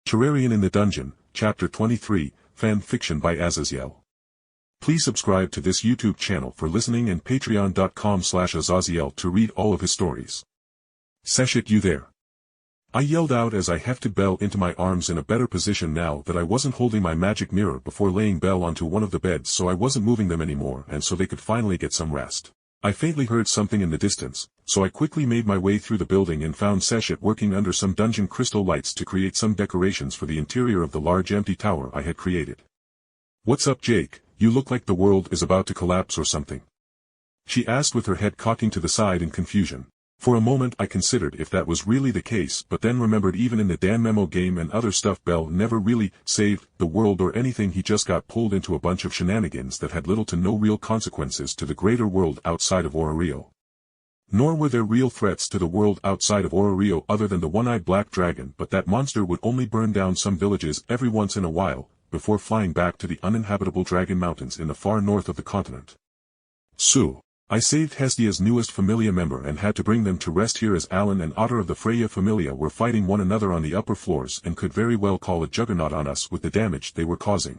Terrarian in the Dungeon, Chapter 23, Fan Fiction by Azazyel. Please subscribe to this YouTube channel for listening and patreon.com/Azazyel to read all of his stories. Seshat, you there? I yelled out as I hefted Belle into my arms in a better position now that I wasn't holding my magic mirror before laying Belle onto one of the beds, so I wasn't moving them anymore and so they could finally get some rest. I faintly heard something in the distance, so I quickly made my way through the building and found Seshat working under some dungeon crystal lights to create some decorations for the interior of the large empty tower I had created. "What's up, Jake? You look like the world is about to collapse or something," she asked with her head cocking to the side in confusion. For a moment I considered if that was really the case, but then remembered even in the damn memo game and other stuff Belle never really saved the world or anything. He just got pulled into a bunch of shenanigans that had little to no real consequences to the greater world outside of Orario. Nor were there real threats to the world outside of Orario other than the one-eyed black dragon, but that monster would only burn down some villages every once in a while, before flying back to the uninhabitable Dragon Mountains in the far north of the continent. So, I saved Hestia's newest Familia member and had to bring them to rest here as Alan and Otter of the Freya Familia were fighting one another on the upper floors and could very well call a juggernaut on us with the damage they were causing.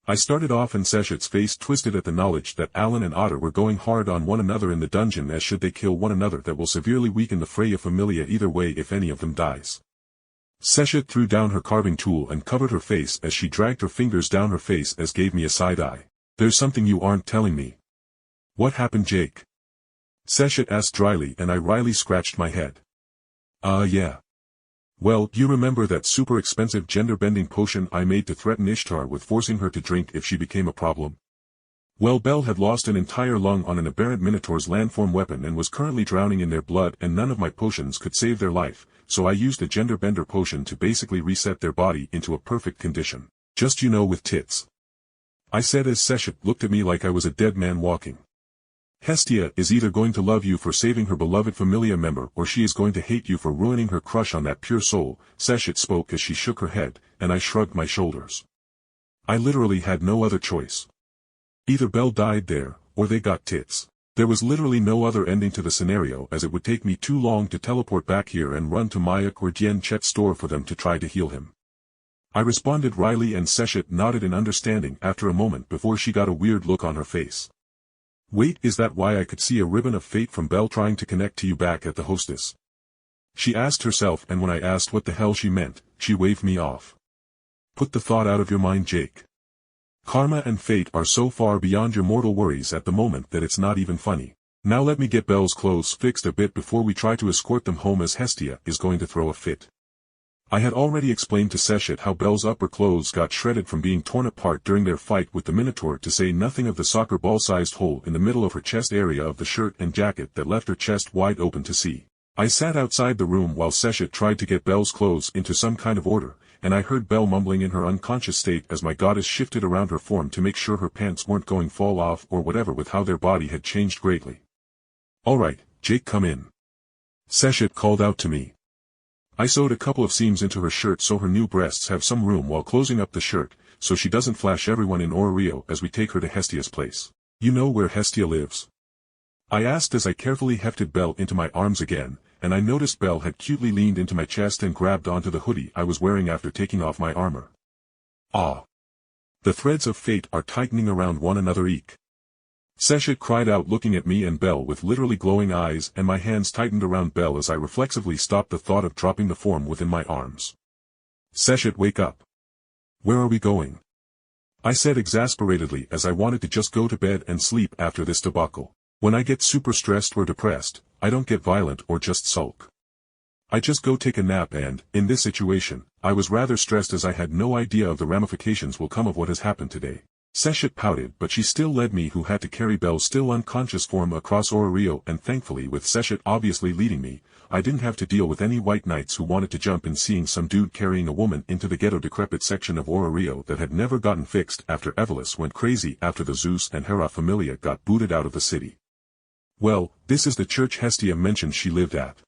I started off and Seshat's face twisted at the knowledge that Alan and Otter were going hard on one another in the dungeon, as should they kill one another that will severely weaken the Freya Familia either way if any of them dies. Seshat threw down her carving tool and covered her face as she dragged her fingers down her face as gave me a side eye. "There's something you aren't telling me. What happened, Jake?" Seshat asked dryly, and I wryly scratched my head. Yeah. Well, you remember that super expensive gender-bending potion I made to threaten Ishtar with forcing her to drink if she became a problem? Well, Belle had lost an entire lung on an aberrant Minotaur's landform weapon and was currently drowning in their blood, and none of my potions could save their life, so I used a gender-bender potion to basically reset their body into a perfect condition. Just, with tits, I said as Seshat looked at me like I was a dead man walking. "Hestia is either going to love you for saving her beloved Familia member or she is going to hate you for ruining her crush on that pure soul," Seshat spoke as she shook her head, and I shrugged my shoulders. I literally had no other choice. Either Belle died there, or they got tits. There was literally no other ending to the scenario, as it would take me too long to teleport back here and run to Mayak or Dien Chet's store for them to try to heal him. I responded wryly and Seshat nodded in understanding after a moment before she got a weird look on her face. "Wait, is that why I could see a ribbon of fate from Belle trying to connect to you back at the hostess?" she asked herself, and when I asked what the hell she meant, she waved me off. "Put the thought out of your mind, Jake. Karma and fate are so far beyond your mortal worries at the moment that it's not even funny. Now let me get Belle's clothes fixed a bit before we try to escort them home, as Hestia is going to throw a fit." I had already explained to Seshat how Belle's upper clothes got shredded from being torn apart during their fight with the Minotaur, to say nothing of the soccer ball-sized hole in the middle of her chest area of the shirt and jacket that left her chest wide open to see. I sat outside the room while Seshat tried to get Belle's clothes into some kind of order, and I heard Belle mumbling in her unconscious state as my goddess shifted around her form to make sure her pants weren't going fall off or whatever with how their body had changed greatly. "All right, Jake, come in," Seshat called out to me. I sewed a couple of seams into her shirt so her new breasts have some room while closing up the shirt, so she doesn't flash everyone in Orario as we take her to Hestia's place. "You know where Hestia lives?" I asked as I carefully hefted Belle into my arms again, and I noticed Belle had cutely leaned into my chest and grabbed onto the hoodie I was wearing after taking off my armor. "Ah! The threads of fate are tightening around one another, eek!" Seshat cried out, looking at me and Belle with literally glowing eyes, and my hands tightened around Belle as I reflexively stopped the thought of dropping the form within my arms. "Seshat, wake up. Where are we going?" I said exasperatedly, as I wanted to just go to bed and sleep after this debacle. When I get super stressed or depressed, I don't get violent or just sulk. I just go take a nap, and, in this situation, I was rather stressed as I had no idea of the ramifications will come of what has happened today. Seshat pouted, but she still led me, who had to carry Belle's still unconscious form across Orario, and thankfully, with Seshat obviously leading me, I didn't have to deal with any white knights who wanted to jump in seeing some dude carrying a woman into the ghetto decrepit section of Orario that had never gotten fixed after Evelys went crazy after the Zeus and Hera Familia got booted out of the city. "Well, this is the church Hestia mentioned she lived at.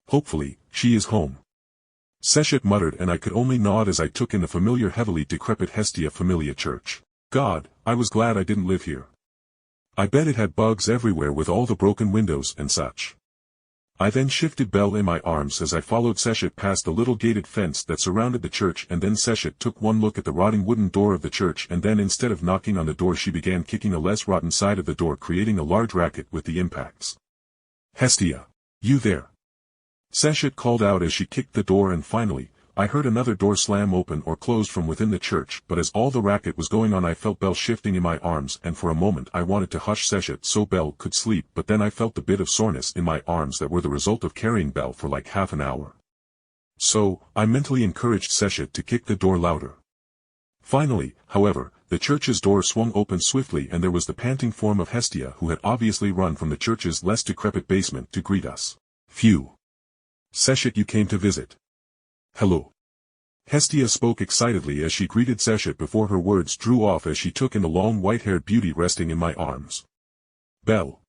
Hopefully, she is home," Seshat muttered, and I could only nod as I took in the familiar heavily decrepit Hestia Familia church. God, I was glad I didn't live here. I bet it had bugs everywhere with all the broken windows and such. I then shifted Belle in my arms as I followed Seshat past the little gated fence that surrounded the church, and then Seshat took one look at the rotting wooden door of the church, and then instead of knocking on the door she began kicking a less rotten side of the door, creating a large racket with the impacts. "Hestia! You there?" Seshat called out as she kicked the door, and finally, I heard another door slam open or closed from within the church, but as all the racket was going on I felt Belle shifting in my arms, and for a moment I wanted to hush Seshat so Belle could sleep, but then I felt the bit of soreness in my arms that were the result of carrying Belle for like half an hour. So, I mentally encouraged Seshat to kick the door louder. Finally, however, the church's door swung open swiftly and there was the panting form of Hestia, who had obviously run from the church's less decrepit basement to greet us. "Phew! Seshat, you came to visit. Hello." Hestia spoke excitedly as she greeted Seshat before her words drew off as she took in the long white-haired beauty resting in my arms. "Belle."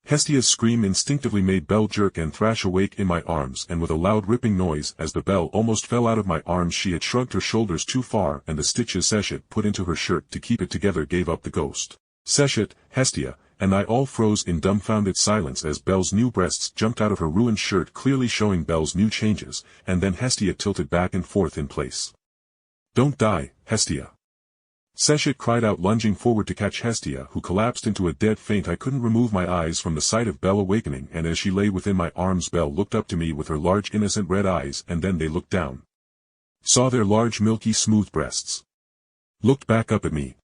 Hestia's scream instinctively made Belle jerk and thrash awake in my arms, and with a loud ripping noise as the Belle almost fell out of my arms she had shrugged her shoulders too far and the stitches Seshat put into her shirt to keep it together gave up the ghost. Seshat, Hestia, and I all froze in dumbfounded silence as Belle's new breasts jumped out of her ruined shirt, clearly showing Belle's new changes, and then Hestia tilted back and forth in place. "Don't die, Hestia!" Seshat cried out, lunging forward to catch Hestia, who collapsed into a dead faint. I couldn't remove my eyes from the sight of Belle awakening, and as she lay within my arms Belle looked up to me with her large innocent red eyes, and then they looked down. Saw their large milky smooth breasts. Looked back up at me.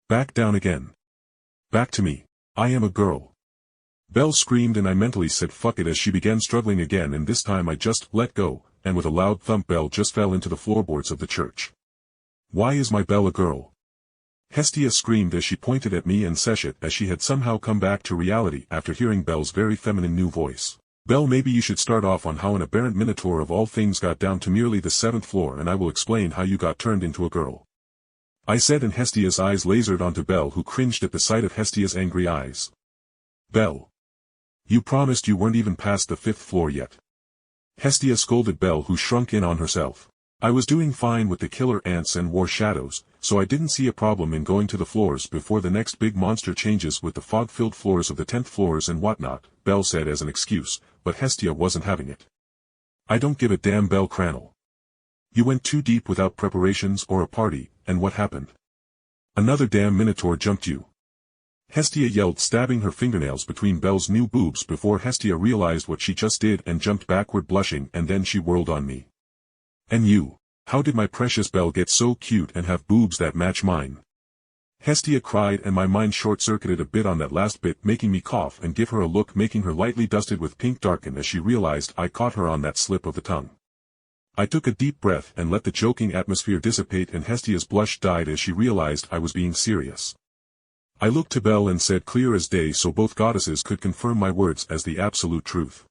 Back down again. Back to me. "I am a girl." Belle screamed, and I mentally said fuck it as she began struggling again, and this time I just let go, and with a loud thump Belle just fell into the floorboards of the church. "Why is my Belle a girl?" Hestia screamed as she pointed at me and Seshat, as she had somehow come back to reality after hearing Belle's very feminine new voice. "Belle, maybe you should start off on how an aberrant minotaur of all things got down to merely the 7th floor, and I will explain how you got turned into a girl," I said, and Hestia's eyes lasered onto Belle, who cringed at the sight of Hestia's angry eyes. "Belle. You promised you weren't even past the 5th floor yet." Hestia scolded Belle, who shrunk in on herself. "I was doing fine with the killer ants and war shadows, so I didn't see a problem in going to the floors before the next big monster changes with the fog-filled floors of the 10th floors and whatnot," Belle said as an excuse, but Hestia wasn't having it. "I don't give a damn, Belle Crannel. You went too deep without preparations or a party, and what happened? Another damn minotaur jumped you," Hestia yelled, stabbing her fingernails between Belle's new boobs before Hestia realized what she just did and jumped backward blushing, and then she whirled on me. "And you, how did my precious Belle get so cute and have boobs that match mine?" Hestia cried, and my mind short-circuited a bit on that last bit, making me cough and give her a look, making her lightly dusted with pink darken as she realized I caught her on that slip of the tongue. I took a deep breath and let the joking atmosphere dissipate, and Hestia's blush died as she realized I was being serious. I looked to Belle and said clear as day so both goddesses could confirm my words as the absolute truth.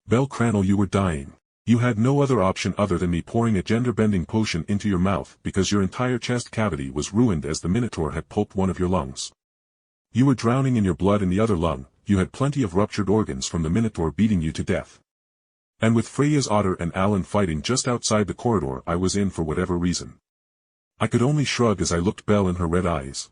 "Belle Crannel, you were dying. You had no other option other than me pouring a gender-bending potion into your mouth because your entire chest cavity was ruined as the Minotaur had pulped one of your lungs. You were drowning in your blood in the other lung, you had plenty of ruptured organs from the Minotaur beating you to death. And with Freya's otter and Alan fighting just outside the corridor I was in for whatever reason." I could only shrug as I looked Belle in her red eyes.